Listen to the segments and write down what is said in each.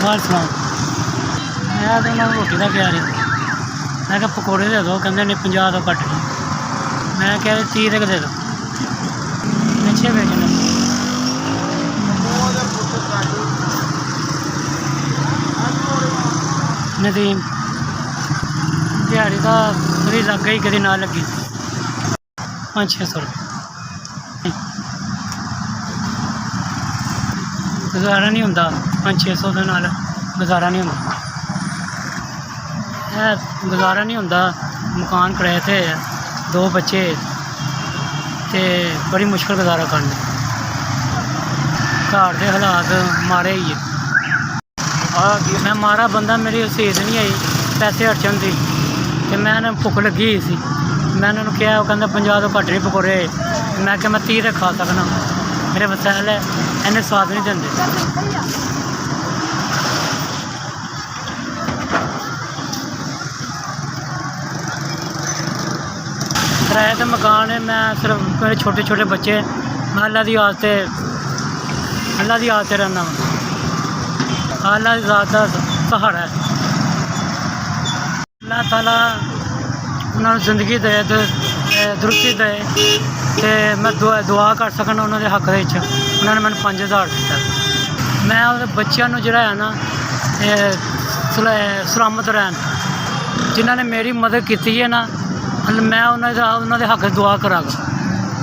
बाहर सुनाओ। मैं तो उन्होंने रोटी का क्या रही मैं क्या पकौड़े दे दो, कहते नहीं 50 तो घट नहीं। मैं क्या 30 तक दे दो, अच्छे बेचने। नदीम दिहाड़ी का कभी लग गई कभी ना लगी 500-600 रुपये गुजारा नहीं होंदा। 500-600 के नाल गुजारा नहीं होंदा, गुजारा नहीं होंदा। मकान किराए ते 2 बच्चे ते बड़ी मुश्किल गुजारा करना। घर के हालात माड़े ही है। मैं मारा बंदा, मेरी रसीद नहीं आई पैसे अड़चन दी, तो मैं भुख लगी हुई सी। मैं उन्होंने कहा, वो कहता 50 तो घट नहीं पकौड़े। मैं क्या मैं 30 तक खा सकना, मेरे वसैल है इन्ने स्वाद नहीं देंगे। किराए तो मकान है, मैं सिर्फ मेरे छोटे छोटे बच्चे, मैं अल्लाह की आस्ते रहना। अल्लाह की ज़ात का सहारा है। अल्लाह ताला उन्होंने जिंदगी दे, दुरुस्ती दे, तो मैं दुआ कर सकना उन्होंने हक दे। उन्होंने मैंने 5000 दिता। मैं उन्हें बच्चों को जोड़ा है ना सलामत रहन, जिन्होंने मेरी मदद की है ना, मैं उन्होंने हक दुआ करागा।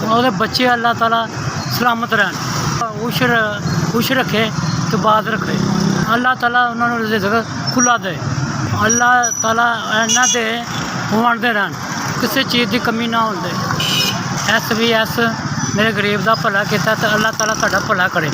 वो बच्चे अल्लाह ताला सलामत रहन, खुश रखे तो बात रखे। अल्लाह ताला उन्होंने रिज़्क़ खुला दे। अल्लाह ताला इन्ना दे वंडदे रहन, किसी चीज़ की कमी ना होने। ऐस भी ऐस मेरे गरीब का भला किया, तो अल्लाह ताला तुहाडा भला करे।